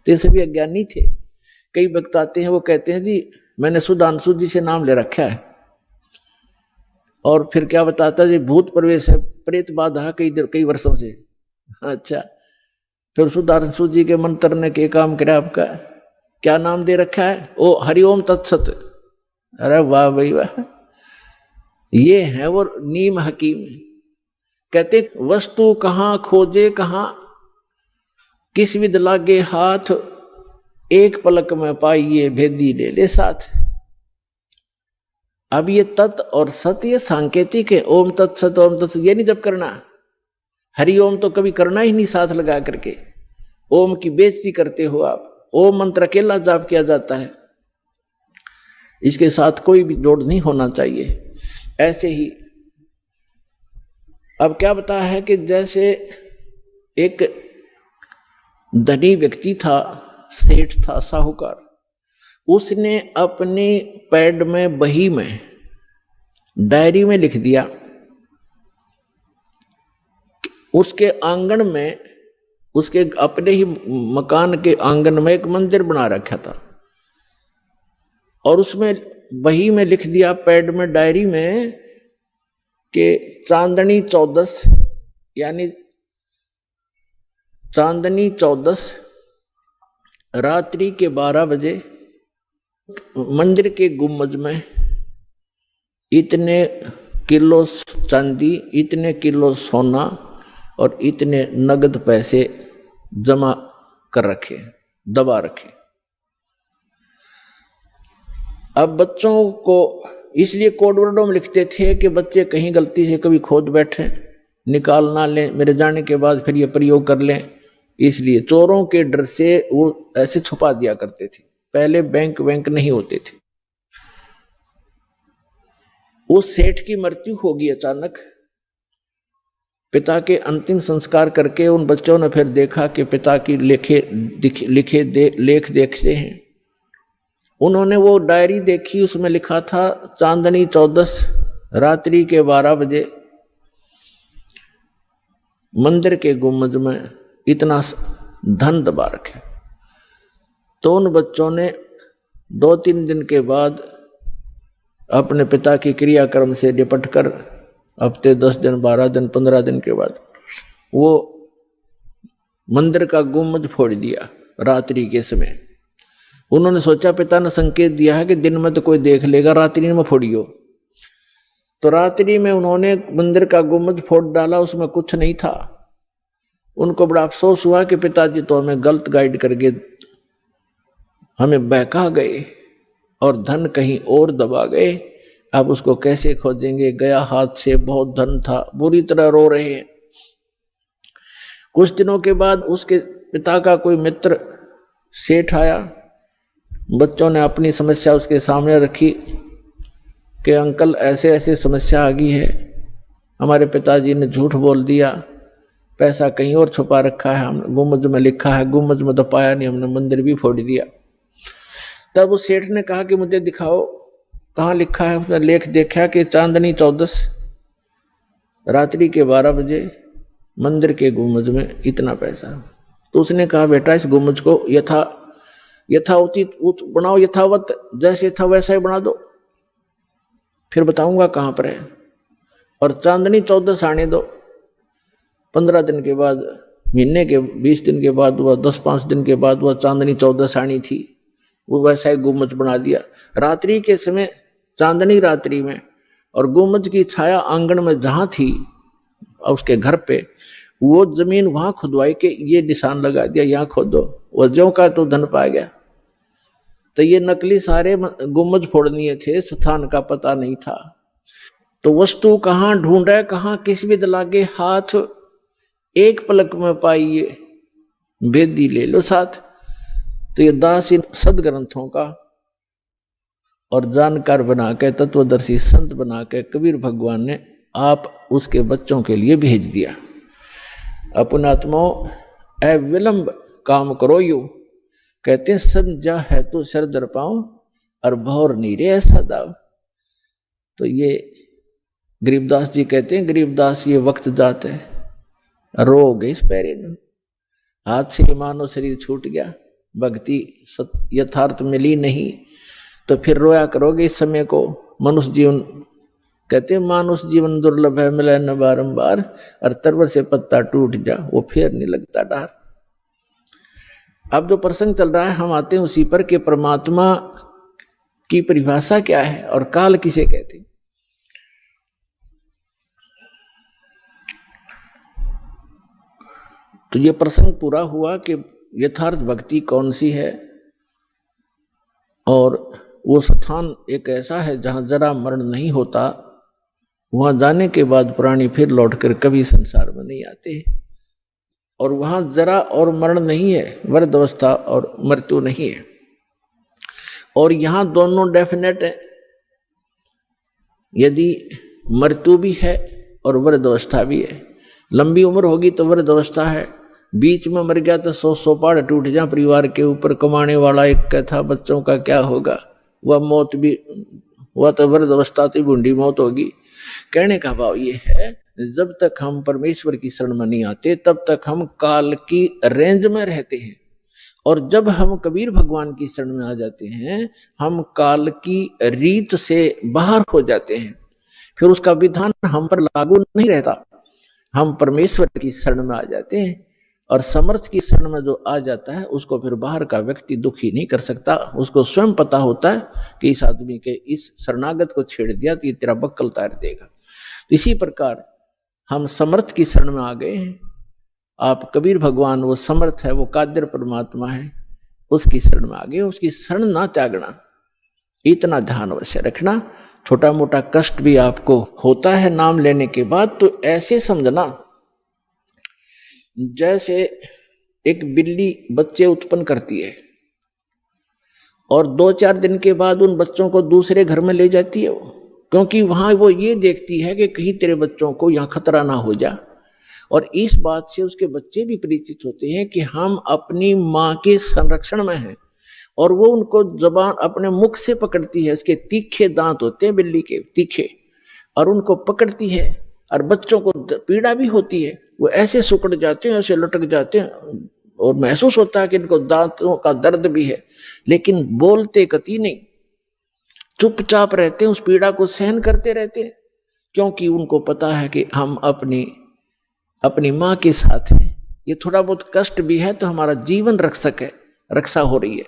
तो ये सभी अज्ञानी थे। कई वक्त आते हैं वो कहते हैं जी मैंने सुधांशु जी से नाम ले रखा है, और फिर क्या बताता जी भूत प्रवेश है, प्रेत बाधा कई वर्षों से। अच्छा, फिर सुधांशु जी के मंत्र ने क्या काम करा आपका, क्या नाम दे रखा है, ओ हरिओम तत्सत। अरे वाह भाई वाह, ये है वो नीम हकीम। कहते वस्तु कहां खोजे कहां, किस विद लागे हाथ, एक पलक में पाइए भेदी ले ले साथ। अब ये तत् और सत ये सांकेतिक है, ओम तत्सत ओम तत्सत ये नहीं जब करना, हरिओम तो कभी करना ही नहीं साथ लगा करके, ओम की बेइज्जती करते हो आप। ओम मंत्र अकेला जाप किया जाता है, इसके साथ कोई भी जोड़ नहीं होना चाहिए। ऐसे ही अब क्या बता है कि जैसे एक धनी व्यक्ति था, सेठ था, साहूकार, उसने अपनी पैड में बही में डायरी में लिख दिया, उसके आंगन में, उसके अपने ही मकान के आंगन में एक मंदिर बना रखा था, और उसमें बही में लिख दिया पैड में डायरी में कि चांदनी 14 यानी चांदनी 14 रात्रि के 12 बजे मंदिर के गुम्बज में इतने किलो चांदी, इतने किलो सोना और इतने नगद पैसे जमा कर रखे, दबा रखे। अब बच्चों को इसलिए कोड वर्डों में लिखते थे कि बच्चे कहीं गलती से कभी खोद बैठे, निकाल ना लें, मेरे जाने के बाद फिर ये प्रयोग कर लें, इसलिए चोरों के डर से वो ऐसे छुपा दिया करते थे। पहले बैंक नहीं होते थे। उस सेठ की मृत्यु होगी अचानक। पिता के अंतिम संस्कार करके उन बच्चों ने फिर देखा कि पिता की लेख देखते हैं। उन्होंने वो डायरी देखी, उसमें लिखा था चांदनी 14 रात्रि के 12 बजे मंदिर के गुम्बद में इतना धन दबा रखे। तो उन बच्चों ने 2-3 दिन के बाद अपने पिता की क्रियाक्रम से निपट कर हफ्ते 10 दिन 12 दिन 15 दिन के बाद वो मंदिर का गुम्बद फोड़ दिया रात्रि के समय। उन्होंने सोचा पिता ने संकेत दिया है कि दिन में तो कोई देख लेगा, रात्रि में फोड़ियो। तो रात्रि में उन्होंने मंदिर का गुम्बद फोड़ डाला, उसमें कुछ नहीं था। उनको बड़ा अफसोस हुआ कि पिताजी तो हमें गलत गाइड करके हमें बहका गए और धन कहीं और दबा गए। अब उसको कैसे खोजेंगे, गया हाथ से, बहुत धन था, बुरी तरह रो रहे हैं। कुछ दिनों के बाद उसके पिता का कोई मित्र सेठ आया। बच्चों ने अपनी समस्या उसके सामने रखी कि अंकल ऐसे ऐसे समस्या आ गई है, हमारे पिताजी ने झूठ बोल दिया, पैसा कहीं और छुपा रखा है, हम गुम्बद में लिखा है, गुम्बद में तो पाया नहीं, हमने मंदिर भी फोड़ दिया। तब उस सेठ ने कहा कि मुझे दिखाओ कहाँ लिखा है। उसने लेख देखा कि चांदनी 14 रात्रि के 12 बजे मंदिर के गुम्बद में इतना पैसा। तो उसने कहा बेटा इस गुम्बद को यथाउचित बनाओ, यथावत जैसे था वैसा ही बना दो, फिर बताऊंगा कहां पर है, और चांदनी 14 आने दो। 15 दिन के बाद, महीने के 20 दिन के बाद, वह 10-5 दिन के बाद वह चांदनी 14 आनी थी, वो वैसा ही गुम्बद बना दिया। रात्रि के समय, चांदनी रात्रि में, और गुम्बद की छाया आंगन में जहां थी उसके घर पे, वो जमीन वहां खुदवाई के ये निशान लगा दिया, यहां खोदो, वो ज्यों का तो धन पा गया। तो ये नकली सारे गुम्बद फोड़नीय थे, स्थान का पता नहीं था। तो वस्तु कहां ढूंढे कहां, किस विद लागे हाथ, एक पलक में पाइए भेदी ले लो साथ। तो ये दास इन सदग्रंथों का और जानकार बना के, तत्वदर्शी संत बना के कबीर भगवान ने आप उसके बच्चों के लिए भेज दिया। अपनात्मो अविलंब काम करो यू, कहते हैं समझा है तो सर दर पाओ और भौर नीरे ऐसा दाव। तो ये गरीबदास जी कहते हैं, गरीबदास ये वक्त जाते है, रो गए इस पैरे में, हाथ से मानो शरीर छूट गया, भक्ति यथार्थ मिली नहीं तो फिर रोया करोगे इस समय को। मनुष्य जीवन कहते मानुष जीवन दुर्लभ है, मिले न बारंबार, और तरवर से पत्ता टूट जा वो फिर नहीं लगता डार। अब जो प्रसंग चल रहा है हम आते हैं उसी पर कि परमात्मा की परिभाषा क्या है और काल किसे कहते हैं। तो ये प्रसंग पूरा हुआ कि यथार्थ भक्ति कौन सी है, और वो स्थान एक ऐसा है जहां जरा मरण नहीं होता। वहां जाने के बाद प्राणी फिर लौटकर कभी संसार में नहीं आते, और वहां जरा और मरण नहीं है, वृद्ध अवस्था और मृत्यु नहीं है। और यहां दोनों डेफिनेट है, यदि मृत्यु भी है और वृद्ध अवस्था भी है। लंबी उम्र होगी तो वृद्ध अवस्था है, बीच में मर गया तो 100 पहाड़ टूट जा परिवार के ऊपर। कमाने वाला एक कहता बच्चों का क्या होगा, वह मौत भी, वह तो वृद्ध अवस्था तो बूढ़ी मौत होगी। कहने का भाव ये है, जब तक हम परमेश्वर की शरण में नहीं आते तब तक हम काल की रेंज में रहते हैं, और जब हम कबीर भगवान की शरण में आ जाते हैं हम काल की रीत से बाहर हो जाते हैं। फिर उसका विधान हम पर लागू नहीं रहता, हम परमेश्वर की शरण में आ जाते हैं। और समर्थ की शरण में जो आ जाता है उसको फिर बाहर का व्यक्ति दुखी नहीं कर सकता। उसको स्वयं पता होता है कि इस आदमी के इस शरणागत को छेड़ दिया तो ये तेरा बक्कल तार देगा। इसी प्रकार हम समर्थ की शरण में आ गए हैं। आप कबीर भगवान वो समर्थ है, वो कादिर परमात्मा है, उसकी शरण में आ गए। उसकी शरण ना त्यागना, इतना ध्यान अवश्य रखना। छोटा मोटा कष्ट भी आपको होता है नाम लेने के बाद, तो ऐसे समझना जैसे एक बिल्ली बच्चे उत्पन्न करती है और 2-4 दिन के बाद उन बच्चों को दूसरे घर में ले जाती है, क्योंकि वहां वो ये देखती है कि कहीं तेरे बच्चों को यहां खतरा ना हो जा। और इस बात से उसके बच्चे भी परिचित होते हैं कि हम अपनी मां के संरक्षण में हैं, और वो उनको जबान अपने मुख से पकड़ती है। इसके तीखे दांत होते हैं बिल्ली के, तीखे, और उनको पकड़ती है। और बच्चों को पीड़ा भी होती है, वो ऐसे सुकड़ जाते हैं, ऐसे लटक जाते हैं, और महसूस होता है कि इनको दांतों का दर्द भी है, लेकिन बोलते कति नहीं, चुपचाप रहते हैं, उस पीड़ा को सहन करते रहते हैं, क्योंकि उनको पता है कि हम अपनी मां के साथ हैं। ये थोड़ा बहुत कष्ट भी है तो हमारा जीवन रक्षा हो रही है।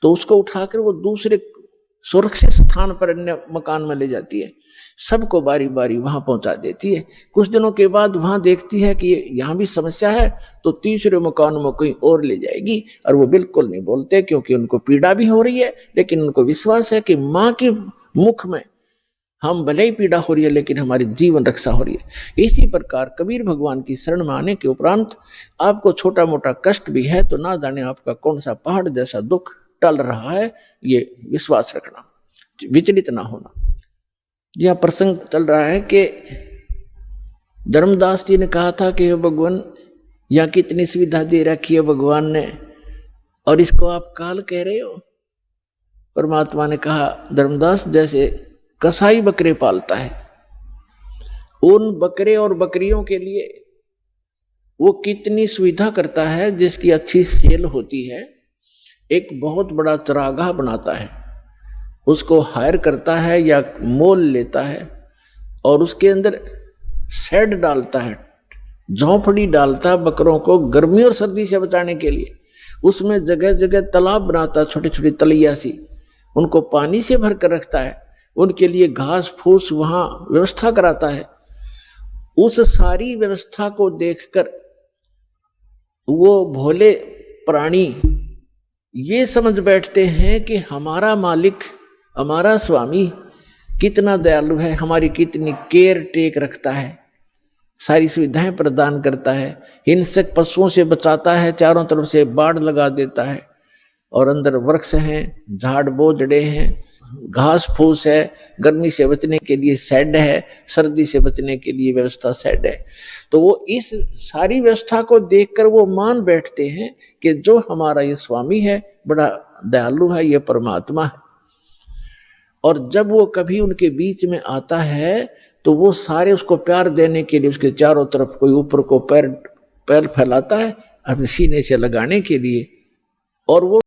तो उसको उठाकर वो दूसरे सुरक्षित स्थान पर अन्य मकान में ले जाती है, सबको बारी बारी वहां पहुंचा देती है। कुछ दिनों के बाद वहां देखती है कि यहां भी समस्या है, तो तीसरे मकान में कहीं और ले जाएगी। और वो बिल्कुल नहीं बोलते, क्योंकि उनको पीड़ा भी हो रही है, लेकिन उनको विश्वास है कि मां के मुख में हम भले ही पीड़ा हो रही है लेकिन हमारी जीवन रक्षा हो रही है। इसी प्रकार कबीर भगवान की शरण में आने के उपरांत आपको छोटा मोटा कष्ट भी है तो ना जाने आपका कौन सा पहाड़ जैसा दुख टल रहा है, ये विश्वास रखना, विचलित ना होना। यह प्रसंग चल रहा है कि धर्मदास जी ने कहा था कि भगवान यहां कितनी सुविधा दे रखी है भगवान ने, और इसको आप काल कह रहे हो। परमात्मा ने कहा, धर्मदास जैसे कसाई बकरे पालता है, उन बकरे और बकरियों के लिए वो कितनी सुविधा करता है, जिसकी अच्छी सेल होती है, एक बहुत बड़ा चरागाह बनाता है, उसको हायर करता है या मोल लेता है, और उसके अंदर शेड डालता है, झोंपड़ी डालता है बकरों को गर्मी और सर्दी से बचाने के लिए। उसमें जगह जगह तालाब बनाता है, छोटी छोटी तलैया सी, उनको पानी से भर कर रखता है, उनके लिए घास फूस वहां व्यवस्था कराता है। उस सारी व्यवस्था को देखकर वो भोले प्राणी ये समझ बैठते हैं कि हमारा मालिक, हमारा स्वामी कितना दयालु है, हमारी कितनी केयर टेक रखता है, सारी सुविधाएं प्रदान करता है, हिंसक पशुओं से बचाता है, चारों तरफ से बाड़ लगा देता है, और अंदर वृक्ष हैं, झाड़ बोझड़े हैं, घास फूस है, गर्मी से बचने के लिए शेड है, सर्दी से बचने के लिए व्यवस्था शेड है। तो वो इस सारी व्यवस्था को देखकर वो मान बैठते हैं कि जो हमारा ये स्वामी है बड़ा दयालु है, ये परमात्मा है। और जब वो कभी उनके बीच में आता है तो वो सारे उसको प्यार देने के लिए उसके चारों तरफ कोई ऊपर को पैर फैलाता है अपने सीने से लगाने के लिए, और वो